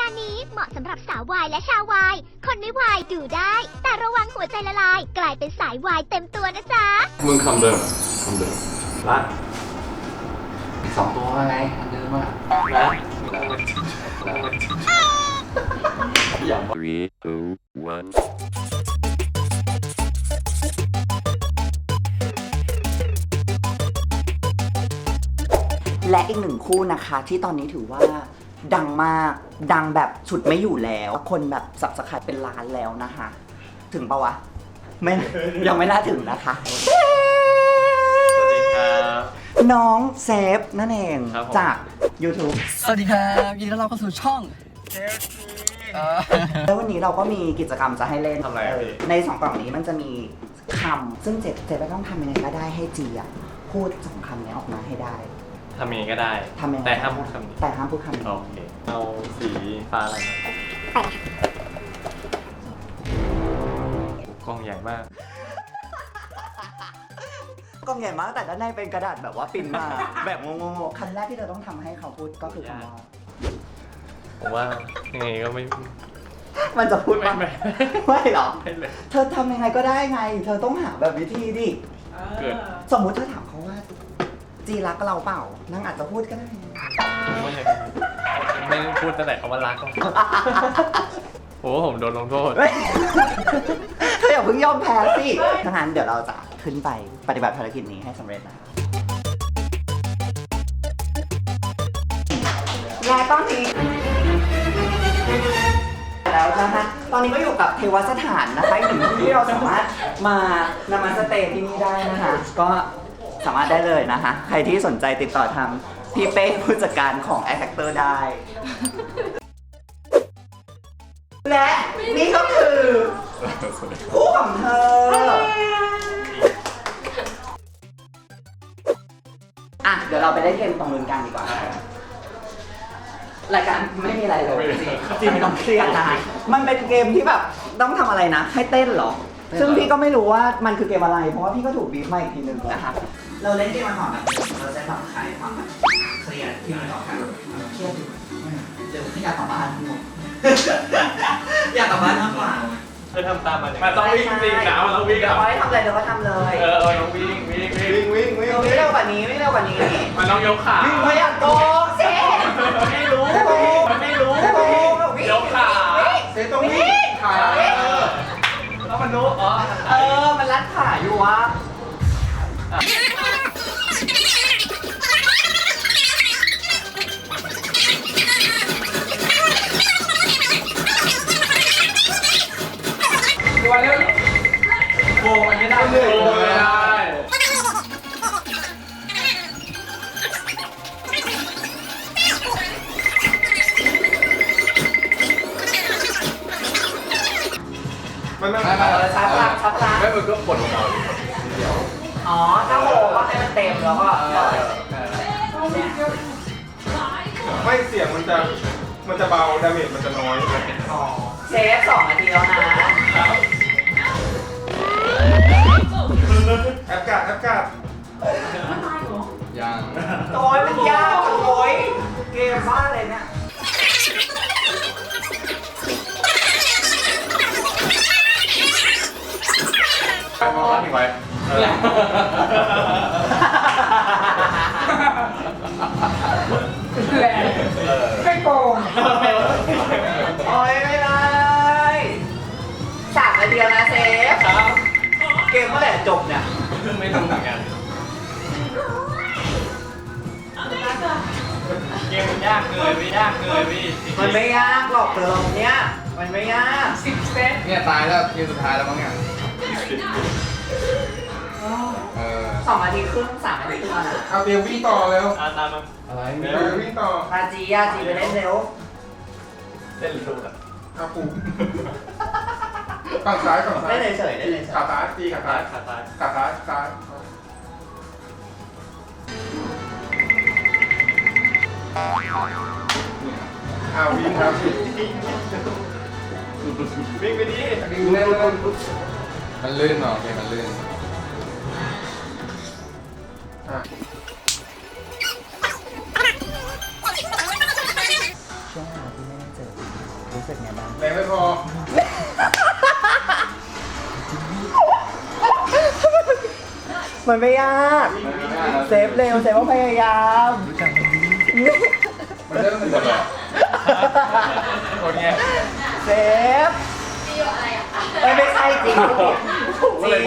การนี้เหมาะสำหรับสาววายและชาววายคนไม่วายดูได้ แต่ระวังหัวใจละลาย กลายเป็นสายวายเต็มตัวนะจ๊ะ มึงคำเดิมรัก สองตัวไงอันเดิมอ่ะ รักอย่า 3, 2, 1. และอีกหนึ่งคู่นะคะที่ตอนนี้ถือว่าดังมากดังแบบฉุดไม่อยู่แล้วคนแบบสับสกายเป็นล้านแล้วนะคะ ถึงปะวะไม่ ยังไม่น่าถึงนะคะ สวัสดีครับ น้องเซฟนั่นเอง ครับผม จาก YouTube สวัสดีครับยินดีต้อนรับเข้าสู่ช่อง แล้ววันนี้เราก็มีกิจกรรมจะให้เล่น ทำอะไรอะพี่ ใน2กล่องนี้มันจะมีคำซึ่งเจจะต้องทำยังไงก็ได้ให้จีอะพูด2คำนี้ออกมาให้ได้ ทำยังไงก็ได้ ทำยังไง แต่ห้ามพูดคำนี้ แต่ห้ามพูดคำนี้ โอเค เอาสีฟ้าอะไรมากล้องใหญ่มาก กล่องใหญ่มากแต่ด้านในเป็นกระดาษแบบว่าปิ้นมา แบบงงๆคำแรกที่เธอต้องทำให้เขาพูดก็คือคำว่า ผมว่ายังไงก็ไม่ มันจะพูด ไม่ ว่า ไม่ ไม่หรอ ไม่เลย เธอทำยังไงก็ได้ไง เธอต้องหาแบบวิธีดิ เกิด สมมุติเธอถามเขาว่าจีรักเราเปล่านางอาจจะพูดก็ได้ ไม่ได้พูดตั้งแต่คำว่ารักก็โอ้ผมโดนลงโทษ เฮ้ยเธออย่าเพิ่งยอมแพ้สิดังนั้นเดี๋ยวเราจะขึ้นไปปฏิบัติภารกิจนี้ให้สำเร็จนะและตอนนี้แล้วนะคะตอนนี้ก็อยู่กับเทวสถานนะคะอีกหนึ่งที่เราสามารถมานมัสเตย์ที่นี่ได้นะคะก็สามารถได้เลยนะคะใครที่สนใจติดต่อทางพี่เป้ผู้จัดการของ Air Factor ได้ และนี่ก็คือคู่ของเธออ่ะเดี๋ยวเราไปเล่นเกมตรงนู้นกันดีกว่ารายการไม่มีอะไรเลยจริงไม่ต้องเครียดนะมันเป็นเกมที่แบบต้องทำอะไรนะ ให้เต้นเหรอ ซึ่งพี่ก็ไม่รู้ว่ามันคือเกมอะไร เพราะว่าพี่ก็ถูกบีบมาอีกทีหนึ่งนะคะเราเล่นเกมมาก่อนแบบเราจะแบบขายความเครียดที่มันต่อกันเครียดอยู่เดี๋ยวพี่อยากกลับบ้านพี่อยากกลับบ้านมากกว่า จะทำตามมันมาต้องวิ่งสิหนาวเราวิ่ง เดี๋ยว อ่ะ ไว้ทำอะไรเดี๋ยวก็ทำเลย ต้องวิ่งไม่เร็วกว่านี้ไม่เร็วกว่านี้ มันต้องยกขา ไม่อยากโกงสิ ไม่รู้ไม่รู้ยกขา เซตรงนี้ขา แล้วมันรู้อ๋อ มันรัดขาอยู่วะตัวเร็วโกงมันไม่ได้เลยโกงไม่ได้มันไม่ ชักลักชักลัก ไม่มันก็ปวดหัว อ๋อถ้าโหก็ให้มันเต็มแล้วก็ ไม่เสียงมันจะเบาดาเมจมันจะน้อย เซฟ2 นาทีแล้วนะ แอปการ์ด ยัง โอ้ยมันยากโอ้ยเกมบ้าเลยเนี่ย มองทิ้งไว้ ไม่โกงโอ้ยไม่ได้3 นาทีแล้วนะเซฟ ครับ เกมเมื่อไหร่จบเนี่ย ไม่รู้เหมือนกันเกมมันยากเกินไม่ยากเกินพี่ มันไม่ยากหรอกเธอลองเนี้ยมันไม่ยาก เนี่ยตายแล้วเกมสุดท้ายแล้วมั้งเนี่ย2 นาทีครึ่ง3 นาทีครึ่งนะ เอาเตรียมวิ่งต่อแล้ว ตามมา อะไร เตรียมวิ่งต่อ อาจีไปเล่นเร็ว เล่นลูกอ่ะ เอาปูฝั่งซ้ายฝั่งซ้าย เล่นเฉยๆเล่นเฉย ขาซ้ายตีขาซ้าย ขาตาย ขาซ้ายซ้ายวิ่งครับวิ่งไปดิ วิ่งเล่นมันลื่นเหรอโอเคมันลื่น ช่วงเวลาที่ไม่ได้เจอ รู้สึกไงบ้าง แรงไม่พอ มันไม่ยากเซฟเร็วเซฟว่าพยายาม มันเริ่มเป็นแบบ คนไง เซฟไม่ใช่จริงจริง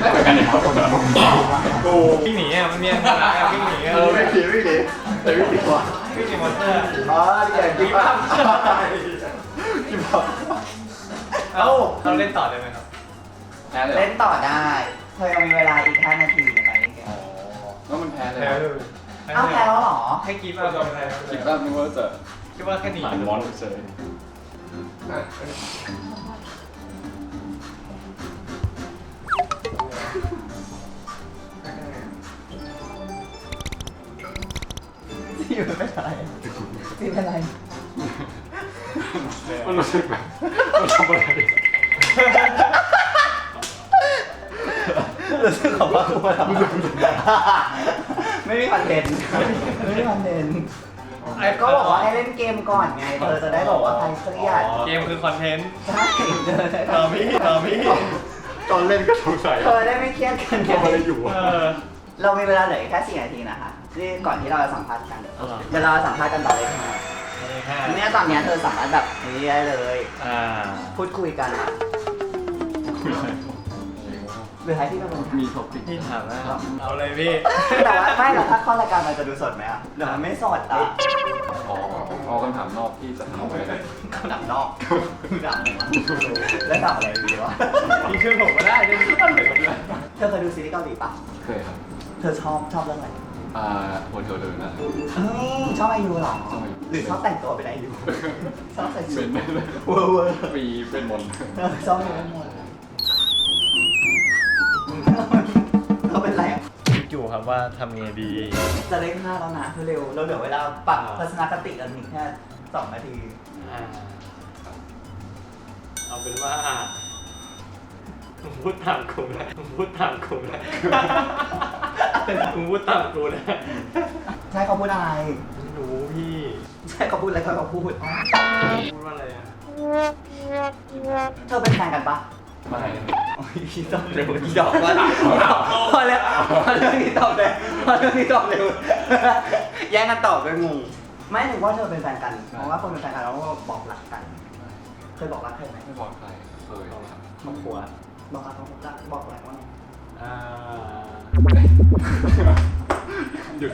ไม่เหมือนกันเนี่ยครับ โอ้วิ่งหนีอ่ะมันมีอันตรายอ่ะวิ่งหนีอ่ะ ไม่ผีแต่ไม่ผีกว่า วิ่งหนีมอนสเตอร์ อ๋อนี่ไงกิ๊บปั๊บกิ๊บปั๊บ เราเล่นต่อได้ไหมครับ เล่นต่อได้เธอยังมีเวลาอีก5 นาทีในการเล่นเกม แล้วมันแพ้เลย แพ้เลย อ้าวแพ้แล้วเหรอ ให้กิ๊บเอาตัวไป คิดว่านึกว่าจะ คิดว่าแค่หนี ผ่านมอนเฉย ที่อยู่ไม่เป็นไรที่เป็นไร มันรู้สึกแบบมันทำอะไร รู้สึกของว่าคุณมาทำไม่มีคอนเทนต์ไม่มีคอนเทนต์ก็บอกว่าให้เล่นเกมก่อนไงเธอจะได้บอกว่าใครเครียด เกมคือคอนเทนต์ ใช่เธอจะได้ พี่ ตอนเล่นก็สงสัย เธอได้ไม่เครียดกันไง ทำอะไรอยู่ เรามีเวลาเหลือแค่4 นาทีนะคะที่ก่อนที่เราจะสัมภาษณ์กันเดี๋ยวเราสัมภาษณ์กันต่อเลยค่ะเนี่ยตอนเนี้ยเธอสามารถแบบนี้ได้เลย พูดคุยกันหรือใครที่กำลัง มีท็อปิก พี่ถามแล้วเอาเลยพี่ แต่ว่าไม่หรอกถ้าเข้ารายการมันจะดูสดไหมอ่ะเดี๋ยวมันไม่สดอ่ะ อ๋อคำถามนอกที่จะทำอะไร คำถามนอกดับแล้วดับอะไรดีวะ พี่ช่วยผมก็ได้เล่นทุกคนเลยก็ได้ เธอเคยดูซีรีส์เกาหลีปะ เคยครับ เธอชอบเรื่องอะไร โฮเทลเดินนะ ชอบไอยูหรอ ชอบไอยู หรือชอบแต่งตัวเป็นไอยูชอบใส่ชุ เป็ ด น เวอร์เวอร์ มีเป็นมน ชอบอยู่ทั้งหมดเขาเป็นไรอ่ะ คิดอยู่ครับว่าทำไงดี จะเลข5แล้วนะเร็วเราเหลือเวลาปรับทัศนคติกันอีกแค่2 นาที เอาเป็นว่ามึงพูดตามกูนะมึงพูดตามกูนะมึงพูดตามกูนะ ใช่เขาพูดอะไร ไม่รู้พี่ ใช่เขาพูดอะไรเขาพูด พูดว่าอะไรอ่ะ เธอเป็นแฟนกันปะ ไม่ โอ้ยพี่ตอบเร็วพี่ตอบว่าพอแล้วพอเรื่องนี้ตอบเลยพอเรื่องนี้ตอบเร็วแย่งกันตอบด้วยงงไม่ถึงว่าเธอเป็นแฟนกันเพราะว่าคนเป็นแฟนกันเราก็บอกรักกัน เคยบอกรักใครไหม ไม่บอกใครเคยครับ ครอบครัว บอกรักเขาบอกรักว่าไง หยุด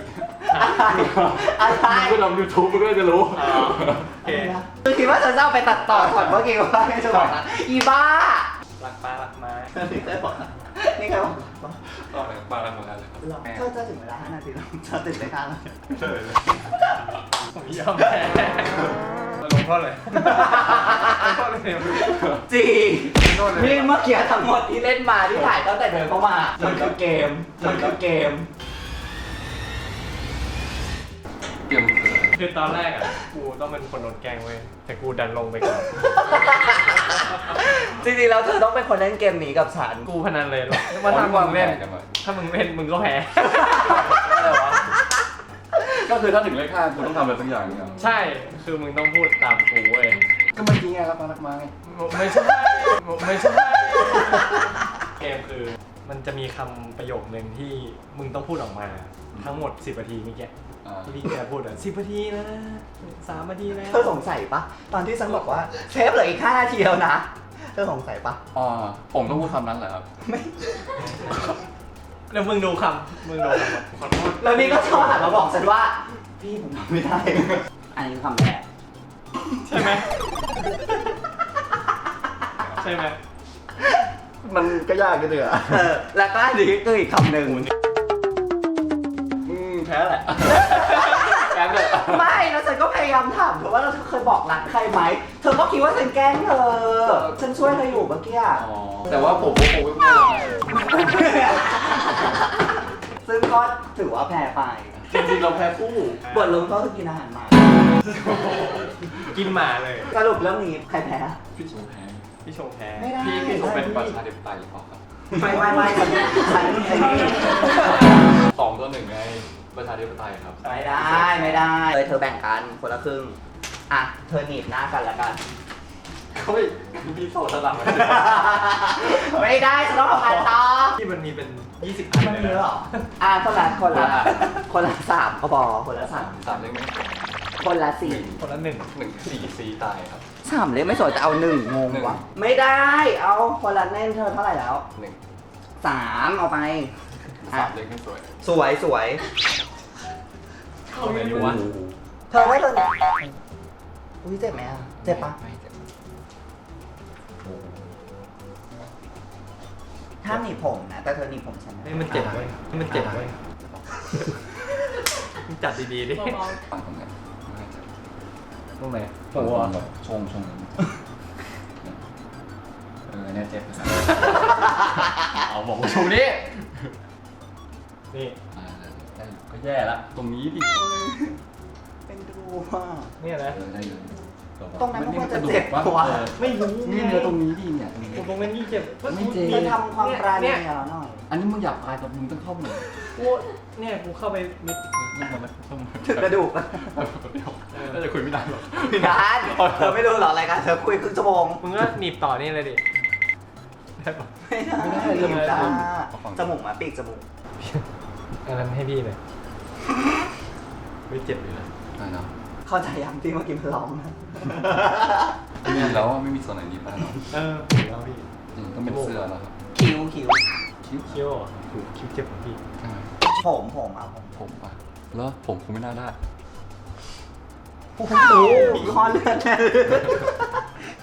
อะไร ก็ทำยูทูบก็จะรู้ โอเค คือคิดว่าเธอจะเอาไปตัดต่อก่อนเมื่อกี้ว่าให้เธอบอกนะอีบ้า รักป้ารักไม้ นี่เคยบอกนะนี่เคยบอก ก็เลยปาลังมาแล้วครับ เธอจะถึงเวลา5 นาทีแล้วเธอติดไปข้างแล้ว ผมยอมแพ้ลงโทษเลยลงโทษเลยเนี่ย จริงนี่เมื่อกี้ทั้งหมดที่เล่นมาที่ถ่ายตั้งแต่เดินเข้ามามันก็เกม เกมคือ คือตอนแรกอ่ะกูต้องเป็นคนโดนแกล้งเว้ยแต่กูดันลงไปก่อน จริงๆแล้วเธอต้องเป็นคนเล่นเกมนี้กับฉัน กูพนันเลยว่าถ้ามึงเล่นถ้ามึงเล่นมึงก็แพ้อะไรวะ ก็คือถ้าถึงเลข5คุณต้องทำอะไรสักอย่างเนี่ย ใช่คือมึงต้องพูดตามกูเว้ย ก็เมื่อกี้ไงรับปาลักมาไง ไม่ใช่ไม่ใช่เกมคือมันจะมีคำประโยคนึงที่มึงต้องพูดออกมาทั้งหมด10 นาทีเมื่อกี้ที่พี่แกพูดอ่ะ10 นาทีนะ3 นาทีแล้ว เธอสงสัยปะตอนที่ฉันบอกว่าเซฟเหลืออีก5 นาทีแล้วนะ เธอสงสัยปะ ผมต้องพูดคำนั้นเหรอครับ แล้วมึงดูคำขอโทษ แล้วนี่ก็ชอบหันมาบอกฉันว่า พี่ผมทำไม่ได้ อันนี้คือคำแรก ใช่ไหมใช่ไหม มันก็ยากกันเลยอ่ะ แล้วก็อันนี้คืออีกคำหนึ่ง แพ้แหละแพ้เลย ไม่แล้วฉันก็พยายามถามเธอว่าเราเคยบอกรักใครไหม เธอก็คิดว่าฉันแกล้งเธอ ฉันช่วยเธออยู่เมื่อกี้อะ แต่ว่าผมไม่พูด ซึ่งก็ถือว่าแพ้ไป จริงๆเราแพ้คู่ บทลงโทษคือกินอาหารหมา กินหมาเลย สรุปเรื่องนี้ใครแพ้ พี่ชงแพ้ พี่ชงแพ้ ไม่ได้ พี่ชงเป็นประชาธิปไตยหรือเปล่าครับ ไม่ฉันนี่ 2-1ไง ประชาธิปไตยครับ ไม่ได้เลยเธอแบ่งกันคนละครึ่งอ่ะเธอหนีบหน้ากันละกัน เฮ้ยพี่โซสลับมา ไม่ได้จะต้องทำงานต่อ ที่มันมีเป็น 20 อัน มัน เลย มี นะ เหรออ่ะคนละ3ก็พอคนละ3 สามเล่มไหม คนละ คนละหนึ่ง 1 4 4ตายครับ 4 3เลยไม่สนจะเอา1งงวะไม่ได้เอาคนละเล่มเธอเท่าไหร่แล้ว 1 3เอาไป 3เล่มไม่สวย สวย เข้าไหนดีวะ เธอได้ตัวไหนอุ้ยเจ็บไหมอ่ะเจ็บปะ ไม่เจ็บ ห้ามหนีบผมนะแต่เธอหนีบผมฉันนะ ให้มันเจ็บไว้ให้มันเจ็บไว้มึงจัดดีๆดิ ปังตรงไหนไม่เจ็บ ตรงไหน หัวชงเนี่ยเจ็บเอาบอกชงนี้ นี่ ก็แย่ละตรงนี้ดิ เป็นดูว่า เนี่ยนะ ได้เลย ตรงนั้นมันควรจะเจ็บกว่า ไม่รู้ นี่เนื้อตรงนี้ดิเนี่ย ตรงนั้นยิ่งเจ็บ ไม่เจ็บ เธอทำความปราณีให้เราหน่อย อันนี้มึงอยากตายแต่มึงต้องเข้าไปหน่อย กูเนี่ยกูเข้าไปมิด ถึงกระดูก น่าจะคุยไม่ได้หรอก พี่นัทเธอไม่รู้เหรออะไรกันเธอคุยครึ่งชั่วโมง มึงก็หนีบต่อนี่เลยดิได้ปะ ไม่ได้ลืมตาจมูกมาปีกจมูก อันนั้นให้พี่เลยไม่เจ็บเลยนะ ได้เนาะ เข้าใจยังที่เมื่อกี้มันร้องนะ มีแล้วไม่มีส่วนไหนดีบ้างเนาะ แล้วพี่ ต้องเป็นเสื้อแล้วครับ คิ้ว คิ้วเหรอถูกคิ้วเจ็บของพี่ ใช่ไหม ผมเอาผม ผมปะแล้วผมคงไม่น่าได้ โอ้โหคอเลือดแน่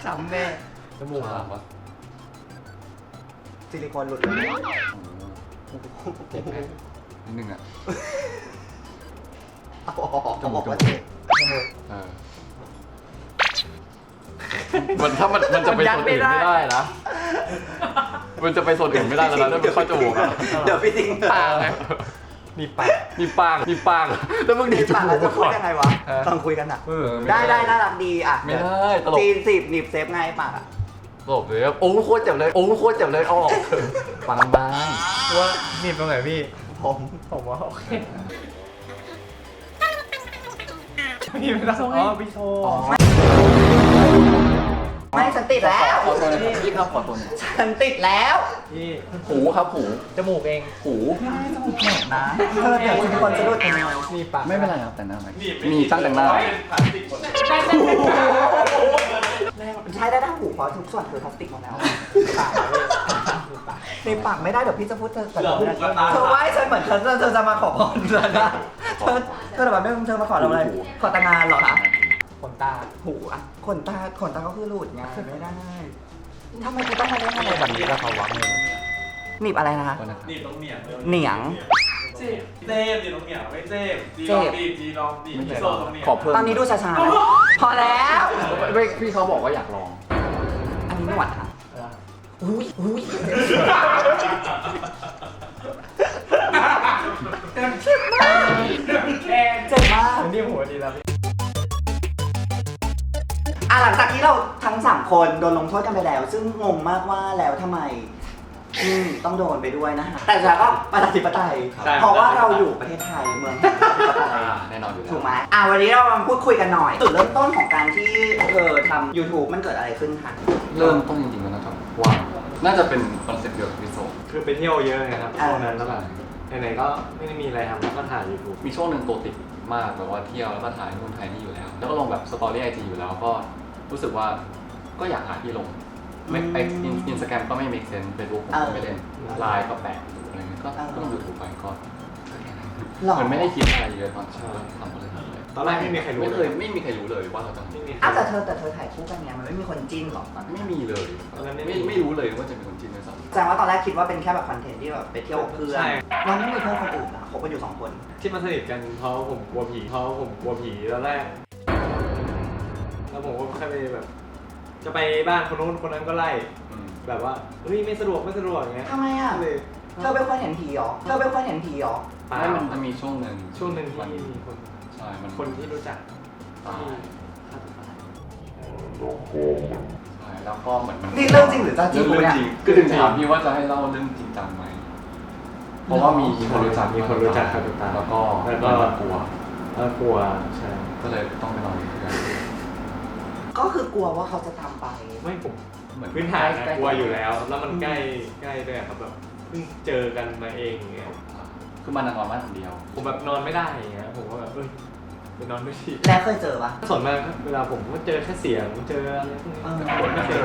จำแม่ จมูก ค อ่ะ รับวะ ซิลิโคนหลุดเลย เจ็บไหม นิดนึงอ่ะ เอาออกเขาบอกว่าเจ็บ มันถ้ามันจะไปส่วนอื่นไม่ได้นะ มันจะไปส่วนอื่นไม่ได้แล้วนะถ้ามันเข้าจมูกอะ เดี๋ยวพี่ติ๊ง ปางไง นี่ปาก นี่ปางแล้วมึงหนีจ ปาก มู เรา ก จะ มา คุ ก่ ย อน กันไงวะตอนคุยกันอ่ะ ได้น่ารักดีอ่ะ ไม่ได้ตลก จีน10หนีบเซฟไงปากอ่ะ ตลกเลยโอ้โคตรเจ็บเลยโอ้โคตรเจ็บเลยเอาออกปางบาง ว่าหนีบตรงไหนพี่ ผมว่าโอเคพี่ไม่ต้องอ๋อพี่โท ไม่ฉันติดแล้ว ขอตัวหนึงพี่ครับขอตัวหนึง ฉันติดแล้ว พี่ หูครับหู จมูกเอง หู นะเธอเดี๋ยวคุณคนสะดุดยังไง นี่ปาก ไม่เป็นไรครับแต่งหน้าไหมมีช่างแต่งหน้า ใช้ได้ทั้งหูเพราะทุกส่วนคือพลาสติกหมดแล้ว ปากเลย ในปากไม่ได้เดี๋ยวพี่จะพูดเธอก่อนเธอไหว้ฉันเหมือนเธอจะมาขอพรเลยนะเธอแบบไม่เธอมาขออะไรขอแต่งงานเหรอคะ ขนตา หูอ่ะขนตาก็คือหลุดไงไม่ได้ทำไมกูต้องมาเล่นอะไรแบบนี้กับเขาวะหนีบอะไรนะคะ คนนะครับ นี่ต้องเหนียง เหนียง เจ็บนี่ต้องเหนียงไม่เจ็บจีลองดีพี่โซต้องเหนียง ขอเพิ่ม ตอนนี้ดูช้าๆนะพอแล้ว ไม่พี่เขาบอกว่าอยากลอง อันนี้หนวดค่ะอุ้ยเจ็บมาก อันนี้หัวดีแล้วพี่ หลังจากที่เราทั้ง3คนโดนลงโทษกันไปแล้ว ซึ่งงงมากว่าแล้วทำไมต้องโดนไปด้วยนะฮะแต่สุดท้ายก็ประชาธิปไตยเพราะว่าเราอยู่ประเทศไทยเมืองประชาธิปไตย แน่นอนอยู่แล้ว ถูกไหมวันนี้เรามาพูดคุยกันหน่อยจุดเริ่มต้นของการที่เธอทำ YouTube มันเกิดอะไรขึ้นคะ เริ่มต้นจริงๆแล้วนะครับว่าน่าจะเป็นคอนเซ็ปต์เดียวกับพี่โซ คือไปเที่ยวเยอะไงครับช่วงนั้นแล้วแบบไหนๆก็ไม่ได้มีอะไรทำแล้วก็ถ่ายยูทูบ มีช่วงหนึ่งตัวติดมากแบบว่าเที่ยวแล้วก็ถ่ายนู่นถ่ายนี่อยู่แล้ว แล้วก็ลงแบบสตอรี่ไอจีอยู่แล้วก็รู้สึกว่าก็อยากหาที่ลงไม่ไออินสตาแกรมก็ไม่ make sense เฟซบุ๊กผมก็ไม่เล่นไลน์ก็แปลกอะไรเงี้ยก็ลงยูทูบไปก็เหมือนไม่ได้คิดอะไรเยอะตอนทำอะไรเลย ตอนแรกไม่มีใครรู้ ไม่มีใครรู้เลยว่าเราจะ ไม่มี แต่เธอถ่ายคู่กันไงมันไม่มีคนจิ้นหรอก ไม่มีเลยไม่รู้เลยว่าจะเป็นคนจีนด้วยซ้ำ แสดงว่าตอนแรกคิดว่าเป็นแค่แบบคอนเทนต์ที่แบบไปเที่ยวกับเพื่อนแล้วไม่มีเพื่อนคนอื่นนะคบกันอยู่2 คน ที่มาสนิทกันเพราะผมกลัวผีตอนแรกแล้วผมก็แค่ไปแบบ จะไปบ้านคนนู้นคนนั้นก็ไล่แบบว่าเฮ้ยไม่สะดวกอย่างเงี้ย ทำไมอ่ะ เลย เธอเป็นคนเห็นผีหรอ ไม่มันจะมีช่วงหนึ่ง ที่มีคน ใช่มัน คนที่รู้จัก ตายใช่แล้วก็เหมือน นี่เรื่องจริงหรือจ้าจริง เรื่อง เนี่ย จริงคือถึงถามพี่ว่าจะให้เล่าเรื่องจริงจังไหม เพราะว่ามีคนรู้จัก มีคนรู้จักกับตุ๊กตา แล้วก็ กลัว กลัวใช่ ก็เลยต้องไปนอนที่นั่น ก็คือกลัวว่าเขาจะทำไป ไม่ผม เหมือน พื้นฐาน ใกล้ กลัวอยู่แล้ว แล้วมันใกล้ด้วยครับแบบเพิ่งเจอกันมาเองอย่างเงี้ย คือมันนอนบ้านคนเดียว ผมแบบนอนไม่ได้อย่างเงี้ยผมก็แบบไปนอนด้วยที แล้วเคยเจอปะ ส่วนมากเวลาผมก็เจอแค่เสียงเจออะไรพวกนี้ เออ ผมไม่เจอ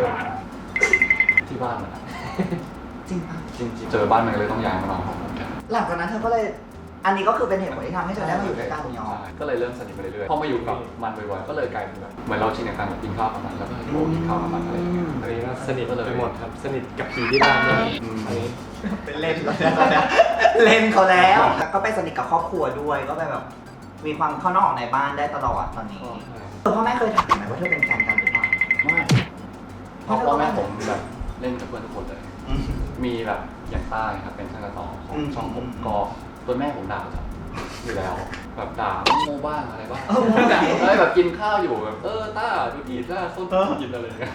ที่บ้านมันอะ จริงปะ จริงๆเจอบ้านมันก็เลยต้องย้ายมานอนห้องผมกัน หลังจากนั้นเธอก็เลย อันนี้ก็คือเป็นเหตุผลที่ทำให้เธอได้มาอยู่ด้วยกันเนาะ ก็เลยเริ่มสนิทไปเรื่อยๆพอมาอยู่กับมันบ่อยๆก็เลยกลายเป็นแบบเหมือนเราชินกับการแบบกินข้าวกับมันแล้วก็โอ้กินข้าวกับมันอะไรอย่างเงี้ย อันนี้ก็สนิทไปหมดครับสนิทกับผีที่บ้านด้วย อืม อันนี้ เป็นเล่นเล่นเขาแล้วก็ไปสนิทกับครอบครัวด้วยก็ไปแบบมีความเข้านอกออกในบ้านได้ตลอดตอนนี้พ่อแม่เคยถามไหมว่าเธอเป็นแฟนกันหรือเปล่า ไม่เพราะพ่อแม่ผมแบบเล่นกับเพื่อนทุกคนเลย มีแบบอย่างต้าครับเป็นช่างกระต่อของช่องผมก็ตัวแม่ผมด่าครับอยู่แล้วแบบด่าโมบ้างอะไรบ้างด่าแบบกินข้าวอยู่แบบต้าดูดีต้าส้นกินอะไรอย่างเงี้ย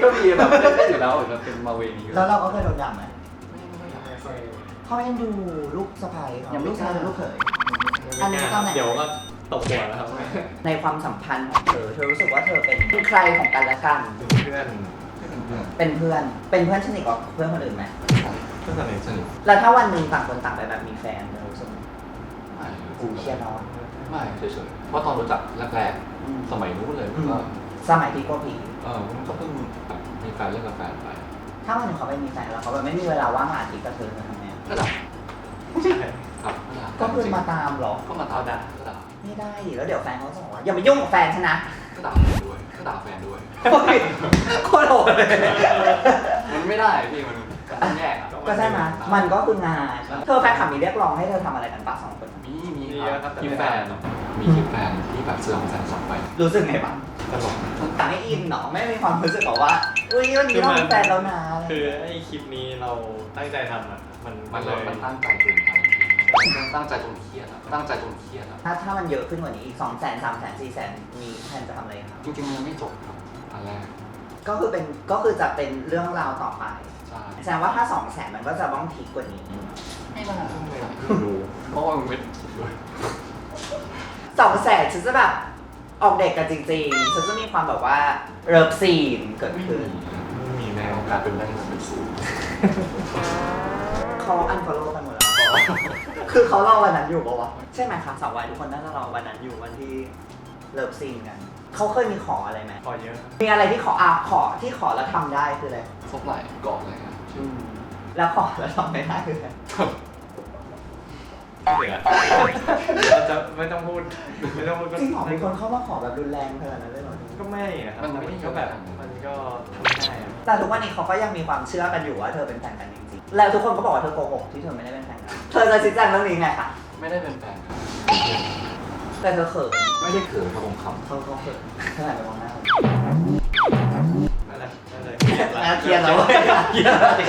ก็มีแบบเล่นอยู่แล้วแบบเป็นมาเวนี แล้วเราก็เคยโดนด่าไหม ไม่อยากให้ พ่อแม่ดูลูกสะใภ้อย่างลูกชายหรือลูกเขย อันนี้ตอนไหน เดี๋ยวก็ตบหัวแล้วครับ ในความสัมพันธ์ของเธอรู้สึกว่าเธอเป็นใครของกันและกัน เพื่อน เป็นเพื่อนสนิทกับเพื่อนคนอื่นไหม ก็สนิท สนิท แล้วถ้าวันหนึ่งต่างคนต่างไปแบบมีแฟนเธอรู้สึก ไม่ กูเครียดเนาะ ไม่เฉยๆเพราะตอนรู้จักแรกๆสมัยนู้นเลยก็ สมัยที่กลัวผี มันก็เพิ่งแบบมีแฟนเลิกกับแฟนไป ถ้าวันหนึ่งเขาไม่มีแฟนแล้วเขาแบบไม่มีเวลาว่างอาทิตย์กับเธอทำไง ก็ด่า ใช่ ครับ ก็คือมาตามเหรอ ก็มาตามด่าก็ด่า ไม่ได้ดิแล้วเดี๋ยวแฟนเขาจะบอกว่าอย่ามายุ่งกับแฟนฉันนะ ก็ด่าแฟนด้วยก็ด่าแฟนด้วย โคตรโหดเลย มันไม่ได้พี่มันต้องแยกอะ ก็ใช่ไหมมันก็คืองานเธอแฟนคลับมีเรียกร้องให้เธอทำอะไรกันปะสองคน มีครับคลิปแฟนมีคลิปแฟนที่แบบเสื้อของแฟนส่งไป รู้สึกไงบ้าง ตลก แต่ไม่อินหรอไม่มีความรู้สึกแบบว่าอุ้ยวันนี้เราเป็นแฟนแล้วนะ คือไอ้คลิปนี้เราตั้งใจทำอ่ะมันเลย มันตั้งใจเกินไปตั้งใจจนเครียดอะตั้งใจจนเครียดอะ ถ้ามันเยอะขึ้นกว่านี้อีก200,000 300,000 400,000มีแผนจะทำอะไรครับ จริงๆมันยังไม่จบครับอันแรก ก็คือจะเป็นเรื่องราวต่อไป ใช่ แสดงว่าถ้า200,000มันก็จะต้องพีคกว่านี้ ไม่น่าดูเพราะว่ามันไม่ด้วย 200,000ฉันจะแบบออกเด็กกันจริงๆฉันจะมีความแบบว่าเลิฟซีนเกิดขึ้น ไม่มี ใน แนว โอกาสเป็นได้เงินเป็นสูง เขาอันฟอลโล่กันหมดแล้วคือเขารอวันนั้นอยู่ปะวะใช่ไหมครับสาววายทุกคนน่าจะรอวันนั้นอยู่วันที่เลิฟซีนกันเขาเคยมีขออะไรไหม พอเยอะ มีอะไรที่ขอที่ขอแล้วทำได้คืออะไร ซบไหล่เกาะอะไรเงี้ย แล้วขอแล้วทำไม่ได้คืออะไร เหลือเราจะไม่ต้องพูดก็ จริงเหรอมีคนเข้ามาขอแบบรุนแรงขนาดนั้นเลยเหรอ ก็ไม่อะครับมันก็แบบมันก็ทำได้อะ แต่ทุกวันนี้เขาก็ยังมีความเชื่อกันอยู่ว่าเธอเป็นแฟนกันจริงๆแล้วทุกคนก็บอกว่าเธอโกหกที่เธอไม่ได้เป็นแฟนกันเธอจะชี้แจงเรื่องนี้ไงคะ ไม่ได้เป็นแฟนครับ แต่เธอเขิน ไม่ได้เขินครับผมข เขาเขินเธอหันไปมองหน้าเขา นั่นแหละ น่าเครียดแล้ว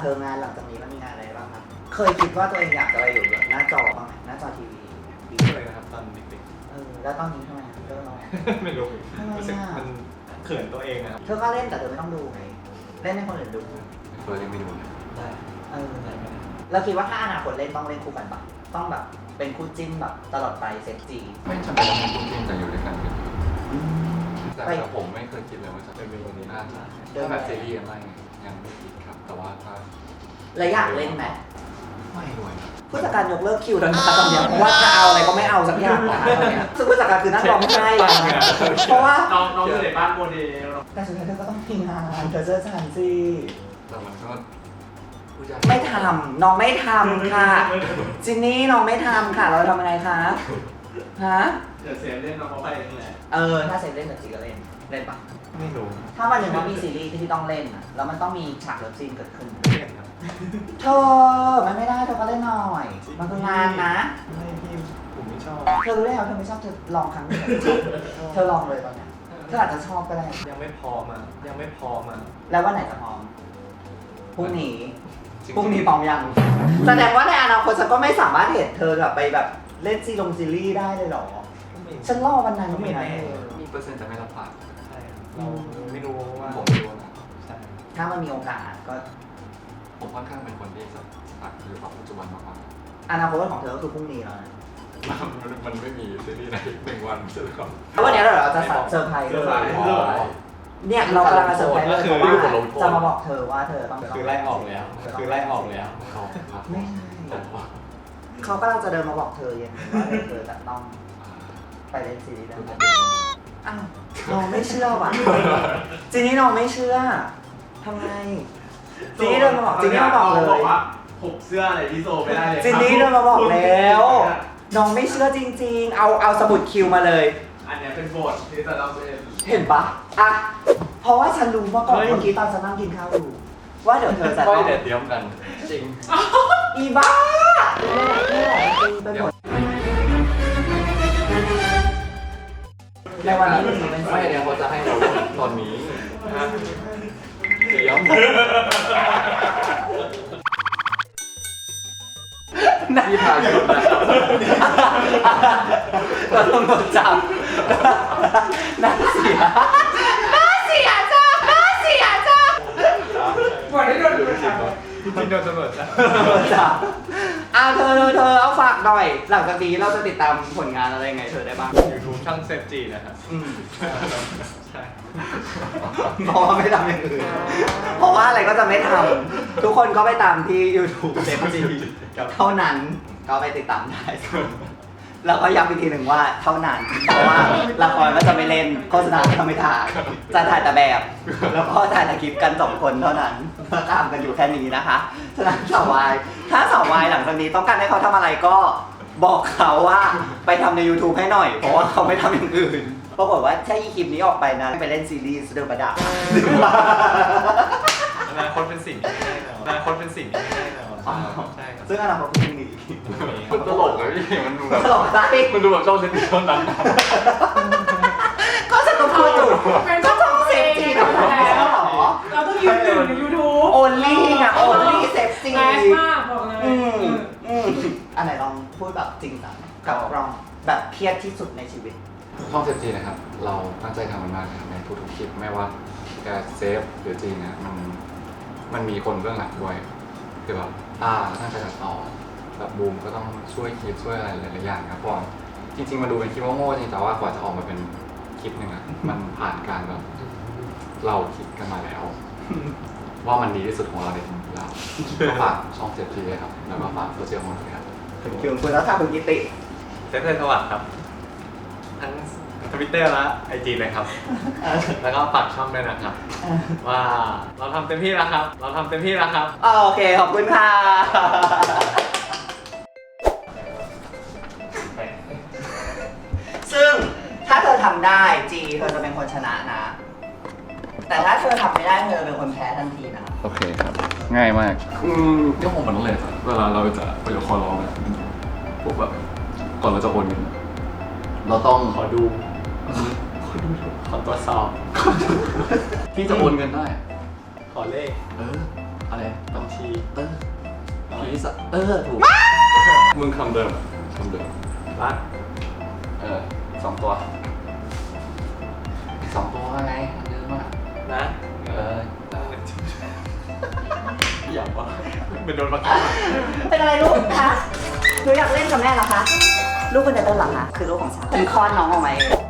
เธองานหลังจากนี้มันมีงานอะไรบ้างครับเคยคิดว่าตัวเองอยากจะไปอยู่แบบหน้าจอบ้างไหมหน้าจอทีวี เลยนะครับตอนเด็ก แล้วตอนนี้ทำไมเธอลอง ๆไม่รู้รู้สึกมันเขินตัวเองอะครับ เธอก็เล่นแต่เธอไม่ต้องดูไงเล่นให้คนอื่นดู ำเฟิร์นยังไม่ดูเลย ได้ เราคิดว่าถ้าอนาคตเล่นต้องเล่นคู่กันปะต้องแบบเป็นคู่จิ้นแบบตลอดไปเซ็กซี่ ไม่จำเป็นต้องเป็นคู่จิ้นแต่อยู่ด้วยกันเป็นแต่ผมไม่เคยคิดเลยว่าจะเป็นคนนี้น่าจะถ้าแบบซีรีส์อะไรยังไม่คิดครับ แต่ว่าถ้า แล้วอยากเล่นไหม ไม่ด้วยครับ ผู้จัดการยกเลิกคิวแล้วนะคะตอนเนี้ยเพราะว่าจะเอาอะไรก็ไม่เอาสักอย่างนะคะตอนเนี้ยซึ่งผู้จัดการคือนักร้องไห้อะเพราะว่า น้องอยู่ในบ้านโมเดล แต่สุดท้ายเธอก็ต้องทิ้งงานเธอเจอฉันสิ แต่มันก็ผู้จัด ไม่ทำน้องไม่ทำค่ะจินนี่น้องไม่ทำค่ะเราทำอะไรคะฮะ เดี๋ยวเสียเล่นน้องเขาไปเองแหละ ถ้าเซ็นเล่นแบบจีก็เล่นเล่นปะ ไม่รู้ ถ้าวันหนึ่งว่ามีซีรีส์ที่ต้องเล่นอะแล้วมันต้องมีฉากเลิฟซีนเกิดขึ้น เล่นครับ เธอมันไม่ได้เธอก็เล่นหน่อยมันคืองานนะ ไม่พี่ผมไม่ชอบ เธอรู้ได้แล้วเธอไม่ชอบเธอลองครั้งหนึงเธอลองเลยตอนเนี้ยเธออาจจะชอบก็ได้ ยังไม่พร้อมอ่ะยังไม่พร้อมอ่ะ แล้ววันไหนจะพร้อมพรุ่งนี้พรุ่งนี้พร้อมยังแสดงว่าในอนาคตฉันก็ไม่สามารถเห็นเธอแบบไปแบบเล่นซีรีส์ได้เลยเหรอ ฉันรอวันนั้นอยู่นะ มีเปอร์เซ็นต์จะไม่รับปาก ใช่เราไม่รู้ว่า ผมไม่รู้นะ ใช่ ถ้ามันมีโอกาสก็ ผมค่อนข้างเป็นคนที่สักคือแบบปัจจุบันมากกว่า อนาคตของเธอก็คือพรุ่งนี้แล้วนะ มันไม่มีซีรีส์ใน1 วันใช่ไหมครับ แล้ววันนี้เราจะเซอร์ไพรส์เลยเนี่ยเรากำลังจะเซอร์ไพรส์เลยเพราะว่าจะมาบอกเธอว่าเธอต้อง คือไล่ออกแล้วคือไล่ออกแล้ว ไม่ใช่เขากำลังจะเดินมาบอกเธอเย็นว่าเธอจะต้องไปเล่นซีรีส์แล้วอ้าวน้องไม่เชื่อว่ะจีนี่น้องไม่เชื่อทำไงจีนี่เดินมาบอกจีนี่มาบอกเลย ผมเสื้ออะไรที่โซไม่ได้เลย จีนี่เดินมาบอกแล้วน้องไม่เชื่อจริงๆเอาสมุดคิวมาเลย อันนี้เป็นบทที่จะต้องเป็น เห็นปะอ่ะเพราะว่าฉันรู้มาก่อนเมื่อกี้ตอนฉันนั่งกินข้าวอยู่ว่าเดี๋ยวเธอจะ ก็ ต้อง เด็ดเตรียมกันจริง อีบ้านี่แหละไปหมดในวันนี้มันเป็น ไม่เนี่ยเขาจะให้เราตอนนี้เตรียมที่พาชุดนะครับ เราต้องโดนจับน่าเสียจ้าปล่อยให้โดนดูสิพี่โดนตำรวจจ้ะ จ้าเธอเอาฝากหน่อย หลังจากนี้เราจะติดตามผลงานอะไรไงเธอได้บ้าง YouTube ช่างเซฟจีนะครับ ใช่ เพราะว่าไม่ทำอย่างอื่นเพราะว่าอะไรก็จะไม่ทำทุกคนก็ไปตามที่ YouTube เซฟจีเท่านั้นก็ไปติดตามได้แล้วก็ย้ำอีกทีหนึ่งว่าเท่านั้นเพราะว่าละครก็จะไม่เล่นโฆษณาก็ไม่ถ่ายจะถ่ายแต่แบบ แล้วก็ถ่ายแต่คลิปกัน2 คนเท่านั้นก็ตามกันอยู่แค่นี้นะคะฉะนั้นสาววายถ้าสาววายหลังจากนี้ต้องการให้เขาทำอะไรก็บอกเขาว่าไปทำใน YouTube ให้หน่อยเพราะว่าเขาไม่ทำอย่างอื่นปรากฏว่าถ้าคลิปนี้ออกไปนะไปเล่นซีรีส์เดิมประดับ อนาคตเป็นสิ่งที่ไม่แน่นอนอนาคตเป็นสิ่งที่ไม่แน่นอนใช่ครับ ซึ่งอนาคตพรุ่งนี้ มันตลกเลยพี่มันดูแบบ ตลกได้ มันดูแบบช่องเซนติเท่านั้น ก็ฉันก็พูดอยู่ก็ต้องเซฟจีทำไมแล้วหรอ เราต้องยืนหนึ่งใน YouTube โอลลี่ไงโอลลี่เซฟจี แมสมากบอกเลย อันไหนลองพูดแบบจริงจังกับลองแบบเครียดที่สุดในชีวิต ช่องเซฟจีนะครับ เราตั้งใจทำมันมากนะครับในทุกๆคลิปไม่ว่าจะเซฟหรือจีนะมันมีคนเบื้องหลังด้วยคือแบบตั้งใจตัดต่อแบบบูมก็ต้องช่วยคิดช่วยอะไรหลายๆอย่างครับเพราะจริงๆมันดูเป็นคลิปโง่ๆจริงแต่ว่ากว่าจะออกมาเป็นคลิปหนึ่งอ่ะมันผ่านการแบบเราคิดกันมาแล้ว ว่ามันดีที่สุดของเราในทีมเราก็ฝากช่องเซฟจีเลยครับแล้วก็ฝากโซเชียลของเราด้วยครับ ถึงคิวคุณแล้วค่ะคุณกิติ เซฟเทสวัสดิ์ครับ ทั้ง Twitter และ IG เลยครับ แล้วก็ฝากช่องด้วยนะครับ ว่าเราทำเต็มที่แล้วครับ เราทำเต็มที่แล้วครับ โอเคขอบคุณค่ะ ซึ่งถ้าเธอทำได้จีเธอจะเป็นคนชนะนะ แต่ถ้าเธอทำไม่ได้เธอเป็นคนแพ้ทันทีนะ โอเคครับ ง่ายมากก็คงมันต้องเลยครับเวลาเราจะไปขอร้องเนี่ยพวกแบบก่อนเราจะโอนเงินเราต้อง ขอดู ขอตรวจสอบ ที่จะโอนเงินได้ ขอเลข อะไร บัญชี พีซถูกมึงคำเดิมคำเดิม รัก 2 ตัว2 ตัวไงเยอะมาก นะ อย่างว่าเป็นโดนประกัน เป็นอะไรลูกคะหนูอยากเล่นกับแม่เหรอคะ ลูกคุณจะเต้นเหรอคะ คือลูกของฉันเป็นคลอดน้องออกมาเอง